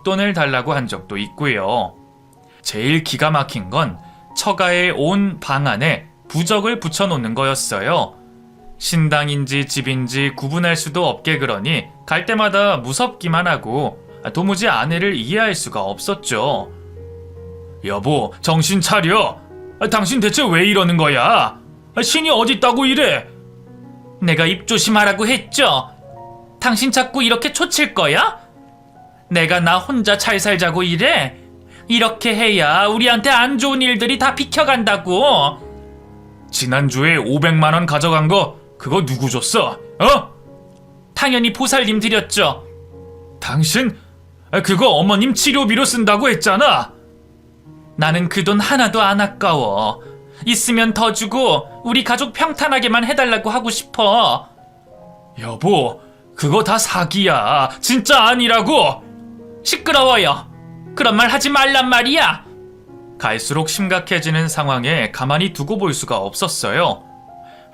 용돈을 달라고 한 적도 있고요. 제일 기가 막힌 건 처가에 온 방 안에 부적을 붙여놓는 거였어요. 신당인지 집인지 구분할 수도 없게 그러니 갈 때마다 무섭기만 하고 도무지 아내를 이해할 수가 없었죠. 여보, 정신 차려. 당신 대체 왜 이러는 거야? 신이 어딨다고 이래? 내가 입 조심하라고 했죠. 당신 자꾸 이렇게 초칠 거야? 내가 나 혼자 잘 살자고 이래? 이렇게 해야 우리한테 안 좋은 일들이 다 비켜간다고. 지난주에 500만 원 가져간 거 그거 누구 줬어? 당연히 보살님 드렸죠. 당신 그거 어머님 치료비로 쓴다고 했잖아. 나는 그 돈 하나도 안 아까워. 있으면 더 주고 우리 가족 평탄하게만 해달라고 하고 싶어. 여보, 그거 다 사기야. 진짜 아니라고. 시끄러워요. 그런 말 하지 말란 말이야. 갈수록 심각해지는 상황에 가만히 두고 볼 수가 없었어요.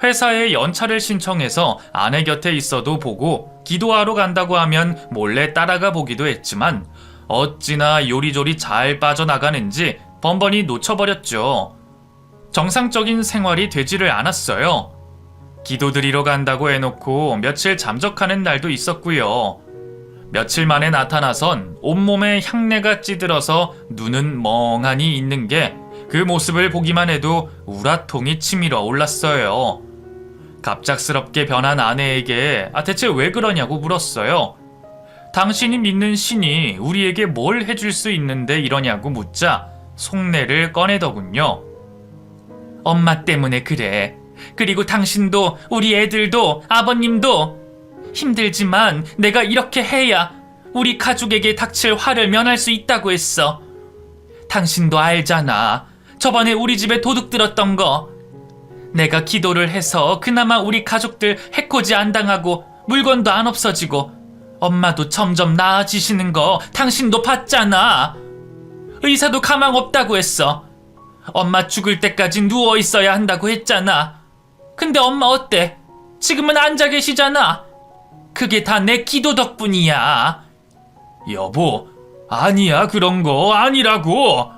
회사에 연차를 신청해서 아내 곁에 있어도 보고 기도하러 간다고 하면 몰래 따라가 보기도 했지만 어찌나 요리조리 잘 빠져나가는지 번번이 놓쳐버렸죠. 정상적인 생활이 되지를 않았어요. 기도드리러 간다고 해놓고 며칠 잠적하는 날도 있었고요. 며칠 만에 나타나선 온몸에 향내가 찌들어서 눈은 멍하니 있는 게 그 모습을 보기만 해도 우라통이 치밀어 올랐어요. 갑작스럽게 변한 아내에게 대체 왜 그러냐고 물었어요. 당신이 믿는 신이 우리에게 뭘 해줄 수 있는데 이러냐고 묻자 속내를 꺼내더군요. 엄마 때문에 그래. 그리고 당신도 우리 애들도 아버님도 힘들지만 내가 이렇게 해야 우리 가족에게 닥칠 화를 면할 수 있다고 했어. 당신도 알잖아. 저번에 우리 집에 도둑 들었던 거. 내가 기도를 해서 그나마 우리 가족들 해코지 안 당하고 물건도 안 없어지고 엄마도 점점 나아지시는 거 당신도 봤잖아. 의사도 가망 없다고 했어. 엄마 죽을 때까지 누워 있어야 한다고 했잖아. 근데 엄마 어때? 지금은 앉아 계시잖아. 그게 다 내 기도 덕분이야. 여보, 아니야. 그런 거 아니라고.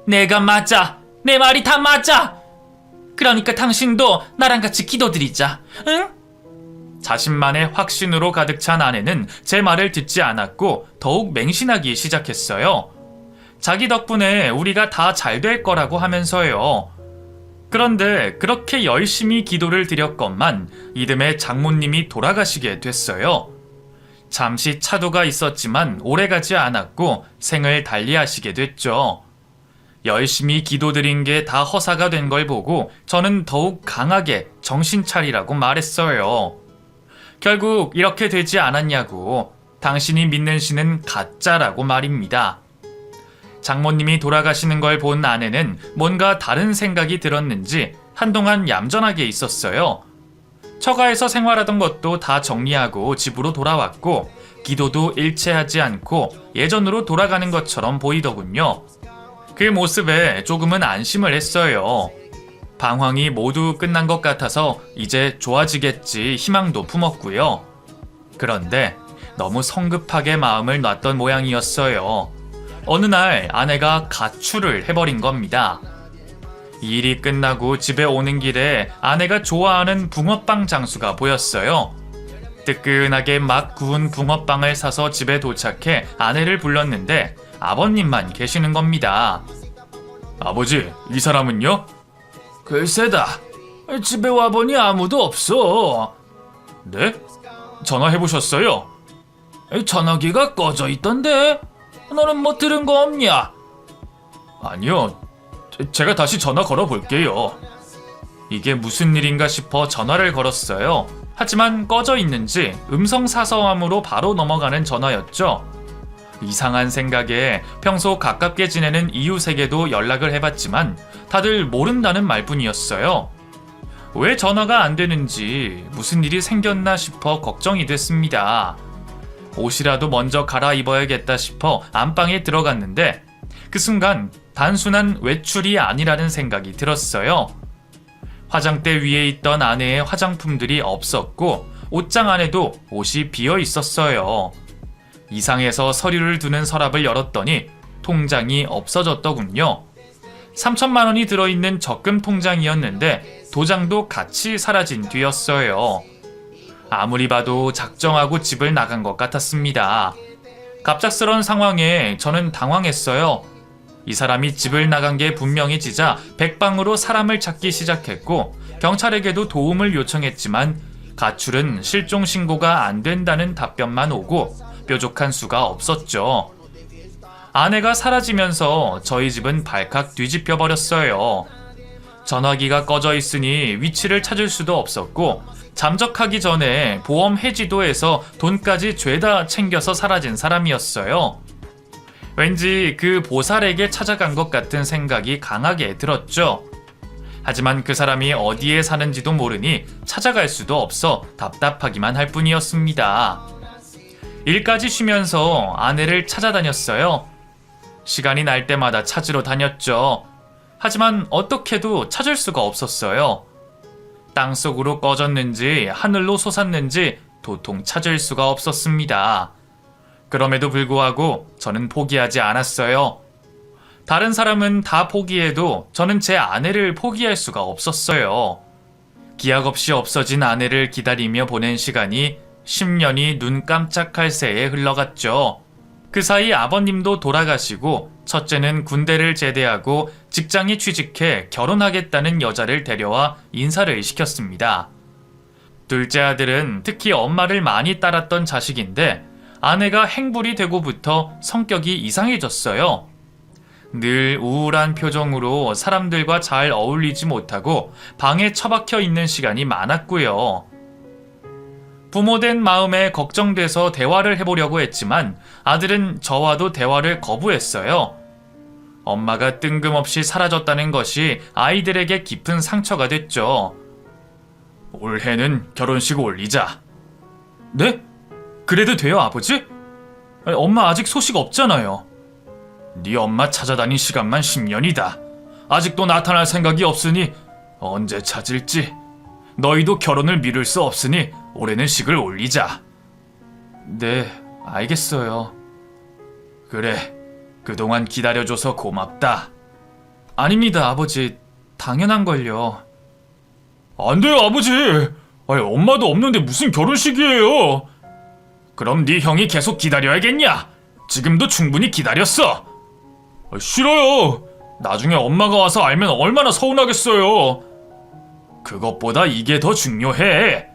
내가 맞아. 내 말이 다 맞아. 그러니까 당신도 나랑 같이 기도드리자. 응? 자신만의 확신으로 가득 찬 아내는 제 말을 듣지 않았고 더욱 맹신하기 시작했어요. 자기 덕분에 우리가 다 잘 될 거라고 하면서요. 그런데 그렇게 열심히 기도를 드렸건만 이듬해 장모님이 돌아가시게 됐어요. 잠시 차도가 있었지만 오래가지 않았고 생을 달리하시게 됐죠. 열심히 기도드린 게 다 허사가 된 걸 보고 저는 더욱 강하게 정신 차리라고 말했어요. 결국 이렇게 되지 않았냐고. 당신이 믿는 신은 가짜라고 말입니다. 장모님이 돌아가시는 걸 본 아내는 뭔가 다른 생각이 들었는지 한동안 얌전하게 있었어요. 처가에서 생활하던 것도 다 정리하고 집으로 돌아왔고 기도도 일체하지 않고 예전으로 돌아가는 것처럼 보이더군요. 그 모습에 조금은 안심을 했어요. 방황이 모두 끝난 것 같아서 이제 좋아지겠지 희망도 품었고요. 그런데 너무 성급하게 마음을 놨던 모양이었어요. 어느 날 아내가 가출을 해버린 겁니다. 일이 끝나고 집에 오는 길에 아내가 좋아하는 붕어빵 장수가 보였어요. 뜨끈하게 막 구운 붕어빵을 사서 집에 도착해 아내를 불렀는데 아버님만 계시는 겁니다. 아버지, 이 사람은요? 글쎄다. 집에 와보니 아무도 없어. 네? 전화해보셨어요? 전화기가 꺼져 있던데? 너는 뭐 들은 거 없냐? 아니요. 제가 다시 전화 걸어볼게요. 이게 무슨 일인가 싶어 전화를 걸었어요. 하지만 꺼져 있는지 음성사서함으로 바로 넘어가는 전화였죠. 이상한 생각에 평소 가깝게 지내는 이웃에게도 연락을 해봤지만 다들 모른다는 말뿐이었어요. 왜 전화가 안 되는지 무슨 일이 생겼나 싶어 걱정이 됐습니다. 옷이라도 먼저 갈아입어야겠다 싶어 안방에 들어갔는데 그 순간 단순한 외출이 아니라는 생각이 들었어요. 화장대 위에 있던 아내의 화장품들이 없었고 옷장 안에도 옷이 비어 있었어요. 이상해서 서류를 두는 서랍을 열었더니 통장이 없어졌더군요. 3천만 원이 들어있는 적금 통장이었는데 도장도 같이 사라진 뒤였어요. 아무리 봐도 작정하고 집을 나간 것 같았습니다. 갑작스런 상황에 저는 당황했어요. 이 사람이 집을 나간 게 분명해지자 백방으로 사람을 찾기 시작했고 경찰에게도 도움을 요청했지만 가출은 실종 신고가 안 된다는 답변만 오고 뾰족한 수가 없었죠. 아내가 사라지면서 저희 집은 발칵 뒤집혀 버렸어요. 전화기가 꺼져 있으니 위치를 찾을 수도 없었고 잠적하기 전에 보험 해지도에서 돈까지 죄다 챙겨서 사라진 사람이었어요. 왠지 그 보살에게 찾아간 것 같은 생각이 강하게 들었죠. 하지만 그 사람이 어디에 사는지도 모르니 찾아갈 수도 없어 답답하기만 할 뿐이었습니다. 일까지 쉬면서 아내를 찾아다녔어요. 시간이 날 때마다 찾으러 다녔죠. 하지만 어떻게도 찾을 수가 없었어요. 땅속으로 꺼졌는지 하늘로 솟았는지 도통 찾을 수가 없었습니다. 그럼에도 불구하고 저는 포기하지 않았어요. 다른 사람은 다 포기해도 저는 제 아내를 포기할 수가 없었어요. 기약 없이 없어진 아내를 기다리며 보낸 시간이 10년이 눈 깜짝할 새에 흘러갔죠. 그 사이 아버님도 돌아가시고 첫째는 군대를 제대하고 직장에 취직해 결혼하겠다는 여자를 데려와 인사를 시켰습니다. 둘째 아들은 특히 엄마를 많이 따랐던 자식인데 아내가 행불이 되고부터 성격이 이상해졌어요. 늘 우울한 표정으로 사람들과 잘 어울리지 못하고 방에 처박혀 있는 시간이 많았고요. 부모된 마음에 걱정돼서 대화를 해보려고 했지만 아들은 저와도 대화를 거부했어요. 엄마가 뜬금없이 사라졌다는 것이 아이들에게 깊은 상처가 됐죠. 올해는 결혼식 올리자. 네? 그래도 돼요, 아버지? 엄마 아직 소식 없잖아요. 네 엄마 찾아다닌 시간만 10년이다. 아직도 나타날 생각이 없으니 언제 찾을지. 너희도 결혼을 미룰 수 없으니 올해는 식을 올리자. 네, 알겠어요. 그래, 그동안 기다려줘서 고맙다. 아닙니다, 아버지. 당연한걸요. 안 돼요, 아버지. 아니, 엄마도 없는데 무슨 결혼식이에요. 그럼 네 형이 계속 기다려야겠냐? 지금도 충분히 기다렸어. 싫어요. 나중에 엄마가 와서 알면 얼마나 서운하겠어요. 그것보다 이게 더 중요해.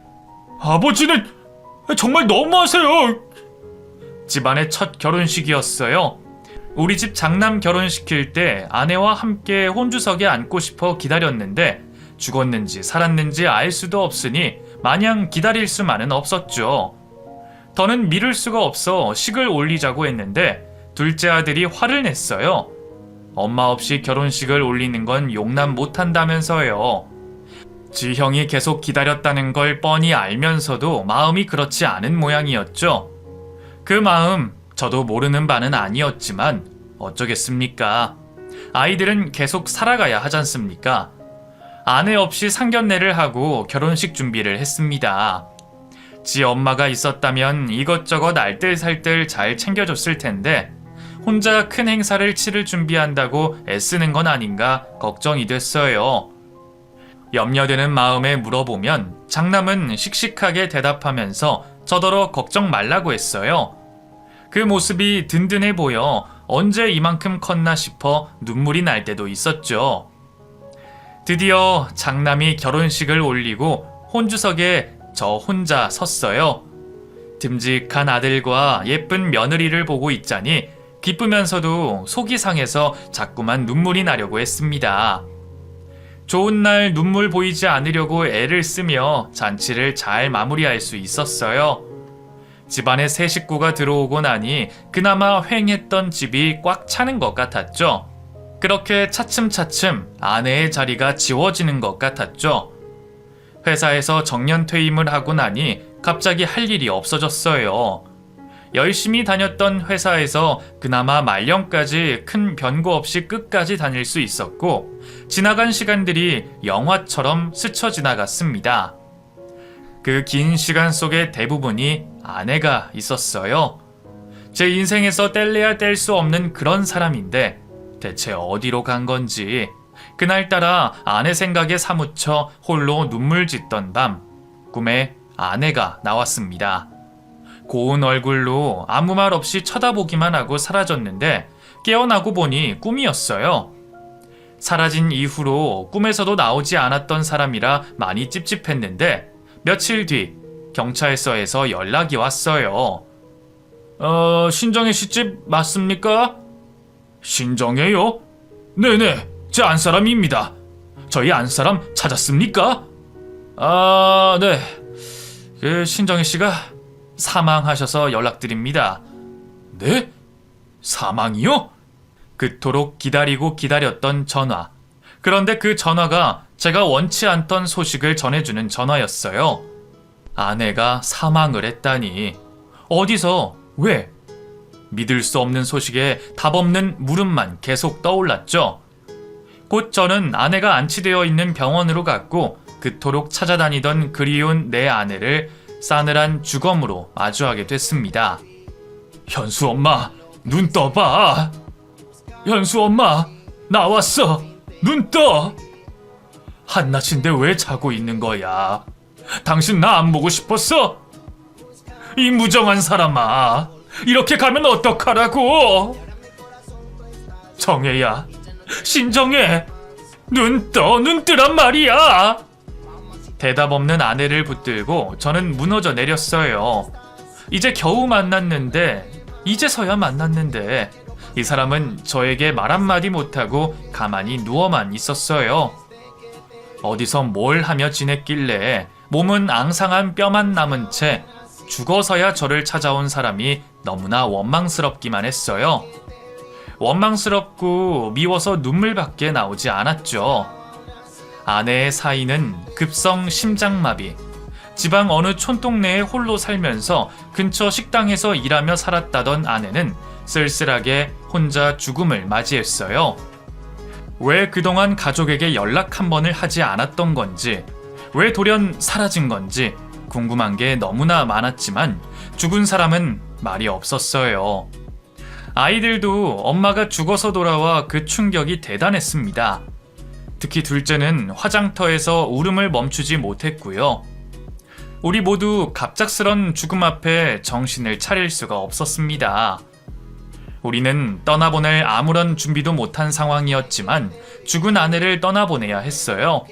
아버지는 정말 너무하세요. 집안의 첫 결혼식이었어요. 우리 집 장남 결혼시킬 때 아내와 함께 혼주석에 앉고 싶어 기다렸는데 죽었는지 살았는지 알 수도 없으니 마냥 기다릴 수만은 없었죠. 더는 미룰 수가 없어 식을 올리자고 했는데 둘째 아들이 화를 냈어요. 엄마 없이 결혼식을 올리는 건 용납 못한다면서요. 지 형이 계속 기다렸다는 걸 뻔히 알면서도 마음이 그렇지 않은 모양이었죠. 그 마음 저도 모르는 바는 아니었지만 어쩌겠습니까? 아이들은 계속 살아가야 하잖습니까? 아내 없이 상견례를 하고 결혼식 준비를 했습니다. 지 엄마가 있었다면 이것저것 알뜰살뜰 잘 챙겨줬을 텐데 혼자 큰 행사를 치를 준비한다고 애쓰는 건 아닌가 걱정이 됐어요. 염려되는 마음에 물어보면 장남은 씩씩하게 대답하면서 저더러 걱정 말라고 했어요. 그 모습이 든든해 보여 언제 이만큼 컸나 싶어 눈물이 날 때도 있었죠. 드디어 장남이 결혼식을 올리고 혼주석에 저 혼자 섰어요. 듬직한 아들과 예쁜 며느리를 보고 있자니 기쁘면서도 속이 상해서 자꾸만 눈물이 나려고 했습니다. 좋은 날 눈물 보이지 않으려고 애를 쓰며 잔치를 잘 마무리할 수 있었어요. 집안에 새 식구가 들어오고 나니 그나마 휑했던 집이 꽉 차는 것 같았죠. 그렇게 차츰차츰 아내의 자리가 지워지는 것 같았죠. 회사에서 정년 퇴임을 하고 나니 갑자기 할 일이 없어졌어요. 열심히 다녔던 회사에서 그나마 말년까지 큰 변고 없이 끝까지 다닐 수 있었고 지나간 시간들이 영화처럼 스쳐 지나갔습니다. 그 긴 시간 속의 대부분이 아내가 있었어요. 제 인생에서 뗄래야 뗄 수 없는 그런 사람인데 대체 어디로 간 건지 그날따라 아내 생각에 사무쳐 홀로 눈물 짓던 밤 꿈에 아내가 나왔습니다. 고운 얼굴로 아무 말 없이 쳐다보기만 하고 사라졌는데 깨어나고 보니 꿈이었어요. 사라진 이후로 꿈에서도 나오지 않았던 사람이라 많이 찝찝했는데 며칠 뒤 경찰서에서 연락이 왔어요. 신정혜 씨 집 맞습니까? 신정혜요? 네네, 제 안사람입니다. 저희 안사람 찾았습니까? 네. 신정혜 씨가 사망하셔서 연락드립니다. 네? 사망이요? 그토록 기다리고 기다렸던 전화. 그런데 그 전화가 제가 원치 않던 소식을 전해주는 전화였어요. 아내가 사망을 했다니. 어디서? 왜? 믿을 수 없는 소식에 답 없는 물음만 계속 떠올랐죠. 곧 저는 아내가 안치되어 있는 병원으로 갔고 그토록 찾아다니던 그리운 내 아내를 싸늘한 주검으로 마주하게 됐습니다. 현수 엄마, 눈 떠봐. 현수 엄마, 나왔어. 눈 떠. 한낮인데 왜 자고 있는 거야? 당신 나 안 보고 싶었어? 이 무정한 사람아, 이렇게 가면 어떡하라고? 정혜야, 신정혜, 눈 떠, 눈 뜨란 말이야. 대답 없는 아내를 붙들고 저는 무너져 내렸어요. 이제 겨우 만났는데, 이제서야 만났는데 이 사람은 저에게 말 한마디 못하고 가만히 누워만 있었어요. 어디서 뭘 하며 지냈길래 몸은 앙상한 뼈만 남은 채 죽어서야 저를 찾아온 사람이 너무나 원망스럽기만 했어요. 원망스럽고 미워서 눈물밖에 나오지 않았죠. 아내의 사인은 급성 심장마비. 지방 어느 촌동네에 홀로 살면서 근처 식당에서 일하며 살았다던 아내는 쓸쓸하게 혼자 죽음을 맞이했어요. 왜 그동안 가족에게 연락 한 번을 하지 않았던 건지, 왜 돌연 사라진 건지 궁금한 게 너무나 많았지만 죽은 사람은 말이 없었어요. 아이들도 엄마가 죽어서 돌아와 그 충격이 대단했습니다. 특히 둘째는 화장터에서 울음을 멈추지 못했고요. 우리 모두 갑작스런 죽음 앞에 정신을 차릴 수가 없었습니다. 우리는 떠나보낼 아무런 준비도 못한 상황이었지만 죽은 아내를 떠나보내야 했어요.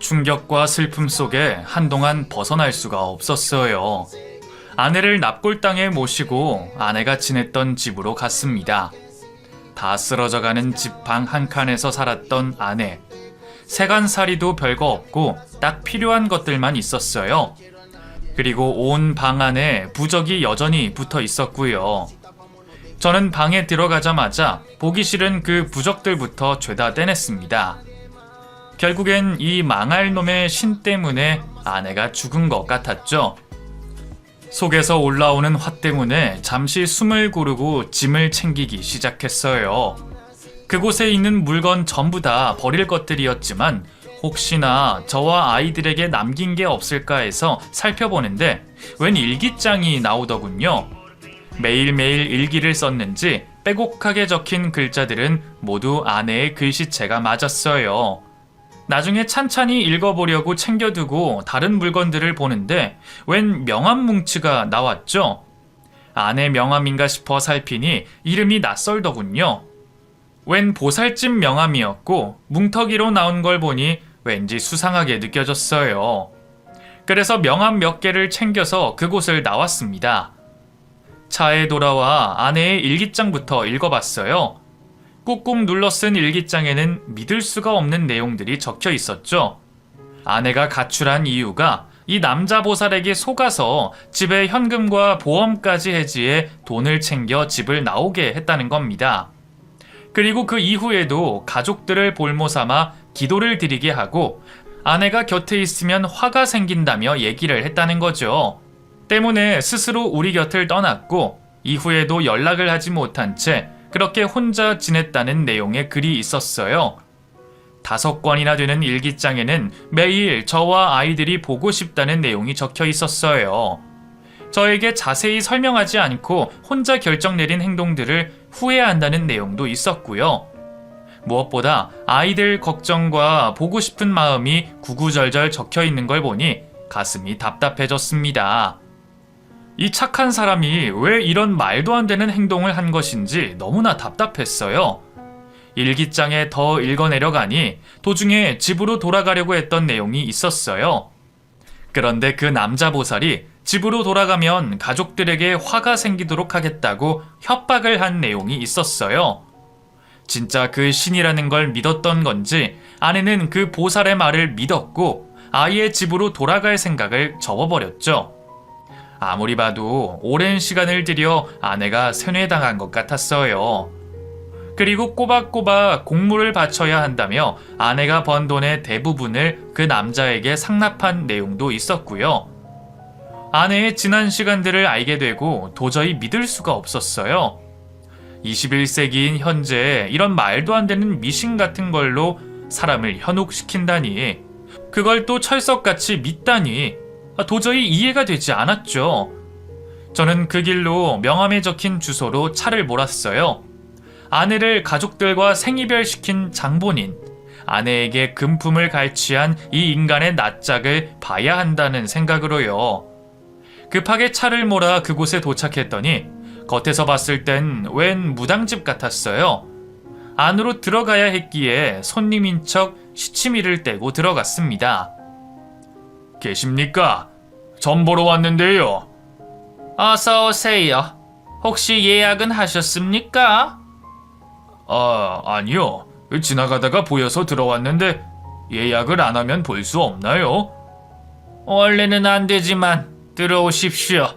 충격과 슬픔 속에 한동안 벗어날 수가 없었어요. 아내를 납골당에 모시고 아내가 지냈던 집으로 갔습니다. 다 쓰러져가는 집 방 한 칸에서 살았던 아내. 세간살이도 별거 없고 딱 필요한 것들만 있었어요. 그리고 온 방 안에 부적이 여전히 붙어 있었고요. 저는 방에 들어가자마자 보기 싫은 그 부적들부터 죄다 떼냈습니다. 결국엔 이 망할 놈의 신 때문에 아내가 죽은 것 같았죠. 속에서 올라오는 화 때문에 잠시 숨을 고르고 짐을 챙기기 시작했어요. 그곳에 있는 물건 전부 다 버릴 것들이었지만 혹시나 저와 아이들에게 남긴 게 없을까 해서 살펴보는데 웬 일기장이 나오더군요. 매일매일 일기를 썼는지 빼곡하게 적힌 글자들은 모두 아내의 글씨체가 맞았어요. 나중에 찬찬히 읽어보려고 챙겨두고 다른 물건들을 보는데 웬 명함 뭉치가 나왔죠. 아내 명함인가 싶어 살피니 이름이 낯설더군요. 웬 보살집 명함이었고 뭉터기로 나온 걸 보니 왠지 수상하게 느껴졌어요. 그래서 명함 몇 개를 챙겨서 그곳을 나왔습니다. 차에 돌아와 아내의 일기장부터 읽어봤어요. 꾹꾹 눌러 쓴 일기장에는 믿을 수가 없는 내용들이 적혀 있었죠. 아내가 가출한 이유가 이 남자 보살에게 속아서 집에 현금과 보험까지 해지해 돈을 챙겨 집을 나오게 했다는 겁니다. 그리고 그 이후에도 가족들을 볼모 삼아 기도를 드리게 하고 아내가 곁에 있으면 화가 생긴다며 얘기를 했다는 거죠. 때문에 스스로 우리 곁을 떠났고 이후에도 연락을 하지 못한 채 그렇게 혼자 지냈다는 내용의 글이 있었어요. 5권이나 되는 일기장에는 매일 저와 아이들이 보고 싶다는 내용이 적혀 있었어요. 저에게 자세히 설명하지 않고 혼자 결정 내린 행동들을 후회한다는 내용도 있었고요. 무엇보다 아이들 걱정과 보고 싶은 마음이 구구절절 적혀 있는 걸 보니 가슴이 답답해졌습니다. 이 착한 사람이 왜 이런 말도 안 되는 행동을 한 것인지 너무나 답답했어요. 일기장에 더 읽어내려가니 도중에 집으로 돌아가려고 했던 내용이 있었어요. 그런데 그 남자 보살이 집으로 돌아가면 가족들에게 화가 생기도록 하겠다고 협박을 한 내용이 있었어요. 진짜 그 신이라는 걸 믿었던 건지 아내는 그 보살의 말을 믿었고 아예 집으로 돌아갈 생각을 접어버렸죠. 아무리 봐도 오랜 시간을 들여 아내가 세뇌당한 것 같았어요. 그리고 꼬박꼬박 공물을 바쳐야 한다며 아내가 번 돈의 대부분을 그 남자에게 상납한 내용도 있었고요. 아내의 지난 시간들을 알게 되고 도저히 믿을 수가 없었어요. 21세기인 현재 이런 말도 안 되는 미신 같은 걸로 사람을 현혹시킨다니, 그걸 또 철석같이 믿다니 도저히 이해가 되지 않았죠. 저는 그 길로 명함에 적힌 주소로 차를 몰았어요. 아내를 가족들과 생이별시킨 장본인, 아내에게 금품을 갈취한 이 인간의 낯짝을 봐야 한다는 생각으로요. 급하게 차를 몰아 그곳에 도착했더니 겉에서 봤을 땐 웬 무당집 같았어요. 안으로 들어가야 했기에 손님인 척 시치미를 떼고 들어갔습니다. 계십니까? 점 보러 왔는데요. 어서 오세요. 혹시 예약은 하셨습니까? 아니요. 지나가다가 보여서 들어왔는데 예약을 안 하면 볼 수 없나요? 원래는 안 되지만 들어오십시오.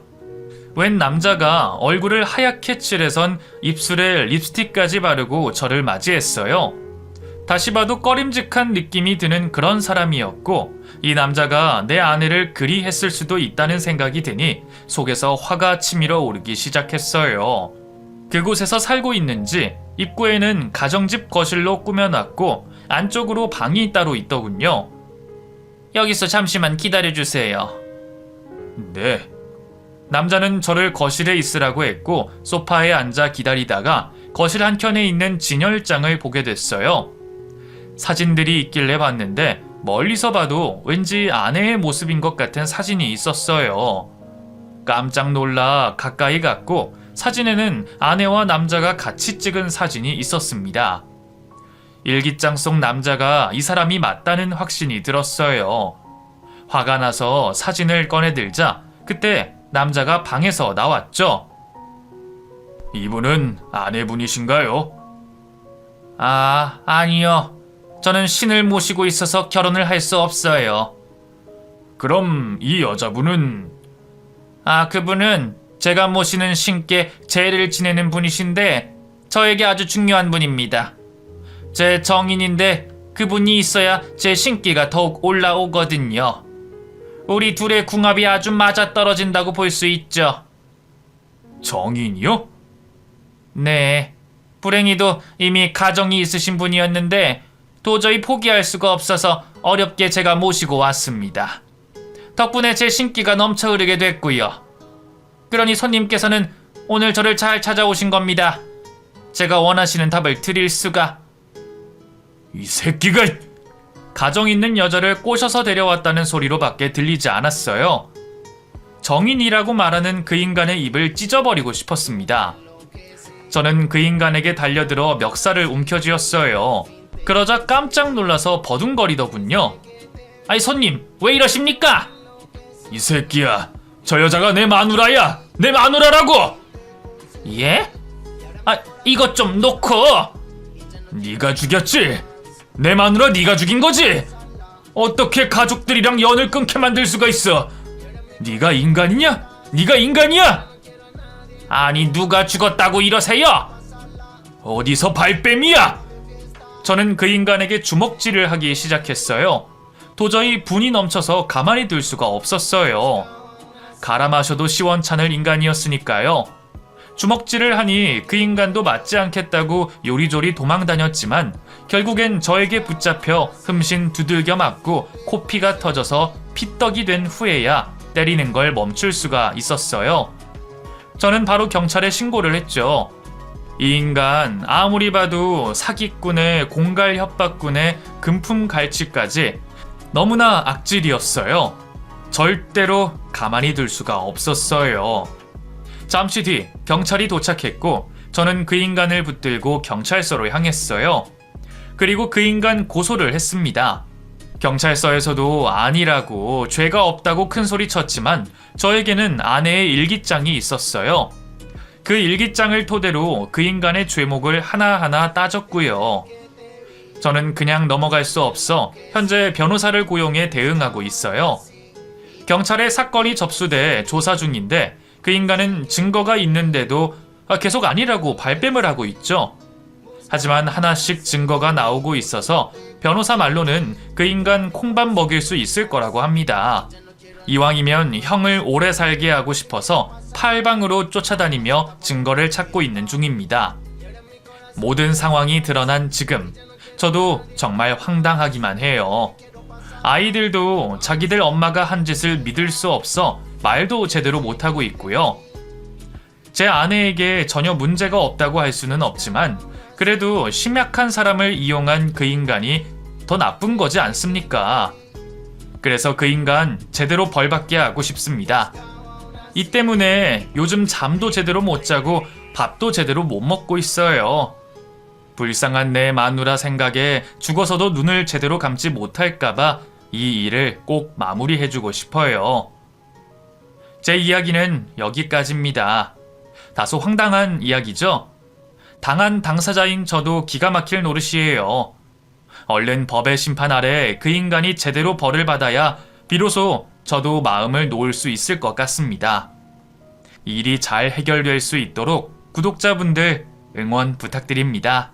웬 남자가 얼굴을 하얗게 칠해선 입술에 립스틱까지 바르고 저를 맞이했어요. 다시 봐도 꺼림직한 느낌이 드는 그런 사람이었고, 이 남자가 내 아내를 그리 했을 수도 있다는 생각이 드니 속에서 화가 치밀어 오르기 시작했어요. 그곳에서 살고 있는지 입구에는 가정집 거실로 꾸며놨고 안쪽으로 방이 따로 있더군요. 여기서 잠시만 기다려주세요. 네. 남자는 저를 거실에 있으라고 했고 소파에 앉아 기다리다가 거실 한켠에 있는 진열장을 보게 됐어요. 사진들이 있길래 봤는데 멀리서 봐도 왠지 아내의 모습인 것 같은 사진이 있었어요. 깜짝 놀라 가까이 갔고 사진에는 아내와 남자가 같이 찍은 사진이 있었습니다. 일기장 속 남자가 이 사람이 맞다는 확신이 들었어요. 화가 나서 사진을 꺼내들자 그때 남자가 방에서 나왔죠. 이분은 아내분이신가요? 아니요. 저는 신을 모시고 있어서 결혼을 할 수 없어요. 그럼 이 여자분은? 그분은 제가 모시는 신께 제를 지내는 분이신데 저에게 아주 중요한 분입니다. 제 정인인데 그분이 있어야 제 신기가 더욱 올라오거든요. 우리 둘의 궁합이 아주 맞아떨어진다고 볼 수 있죠. 정인이요? 네. 불행히도 이미 가정이 있으신 분이었는데 도저히 포기할 수가 없어서 어렵게 제가 모시고 왔습니다. 덕분에 제 신기가 넘쳐 흐르게 됐고요. 그러니 손님께서는 오늘 저를 잘 찾아오신 겁니다. 제가 원하시는 답을 드릴 수가. 이 새끼가! 가정 있는 여자를 꼬셔서 데려왔다는 소리로밖에 들리지 않았어요. 정인이라고 말하는 그 인간의 입을 찢어버리고 싶었습니다. 저는 그 인간에게 달려들어 멱살을 움켜쥐었어요. 그러자 깜짝 놀라서 버둥거리더군요. 아니 손님, 왜 이러십니까? 이 새끼야, 저 여자가 내 마누라야! 내 마누라라고! 예? 이것 좀 놓고! 네가 죽였지? 내 마누라 네가 죽인 거지? 어떻게 가족들이랑 연을 끊게 만들 수가 있어? 네가 인간이냐? 네가 인간이야? 아니 누가 죽었다고 이러세요? 어디서 발뺌이야? 저는 그 인간에게 주먹질을 하기 시작했어요. 도저히 분이 넘쳐서 가만히 둘 수가 없었어요. 갈아 마셔도 시원찮을 인간이었으니까요. 주먹질을 하니 그 인간도 맞지 않겠다고 요리조리 도망다녔지만 결국엔 저에게 붙잡혀 흠신 두들겨 맞고 코피가 터져서 피떡이 된 후에야 때리는 걸 멈출 수가 있었어요. 저는 바로 경찰에 신고를 했죠. 이 인간 아무리 봐도 사기꾼에 공갈 협박꾼에 금품 갈취까지 너무나 악질이었어요. 절대로 가만히 둘 수가 없었어요. 잠시 뒤 경찰이 도착했고 저는 그 인간을 붙들고 경찰서로 향했어요. 그리고 그 인간 고소를 했습니다. 경찰서에서도 아니라고 죄가 없다고 큰소리 쳤지만 저에게는 아내의 일기장이 있었어요. 그 일기장을 토대로 그 인간의 죄목을 하나하나 따졌고요. 저는 그냥 넘어갈 수 없어 현재 변호사를 고용해 대응하고 있어요. 경찰에 사건이 접수돼 조사 중인데 그 인간은 증거가 있는데도 계속 아니라고 발뺌을 하고 있죠. 하지만 하나씩 증거가 나오고 있어서 변호사 말로는 그 인간 콩밥 먹일 수 있을 거라고 합니다. 이왕이면 형을 오래 살게 하고 싶어서 팔방으로 쫓아다니며 증거를 찾고 있는 중입니다. 모든 상황이 드러난 지금 저도 정말 황당하기만 해요. 아이들도 자기들 엄마가 한 짓을 믿을 수 없어 말도 제대로 못하고 있고요. 제 아내에게 전혀 문제가 없다고 할 수는 없지만 그래도 심약한 사람을 이용한 그 인간이 더 나쁜 거지 않습니까? 그래서 그 인간 제대로 벌받게 하고 싶습니다. 이 때문에 요즘 잠도 제대로 못 자고 밥도 제대로 못 먹고 있어요. 불쌍한 내 마누라 생각에 죽어서도 눈을 제대로 감지 못할까봐 이 일을 꼭 마무리해주고 싶어요. 제 이야기는 여기까지입니다. 다소 황당한 이야기죠? 당한 당사자인 저도 기가 막힐 노릇이에요. 얼른 법의 심판 아래 그 인간이 제대로 벌을 받아야 비로소 저도 마음을 놓을 수 있을 것 같습니다. 일이 잘 해결될 수 있도록 구독자분들 응원 부탁드립니다.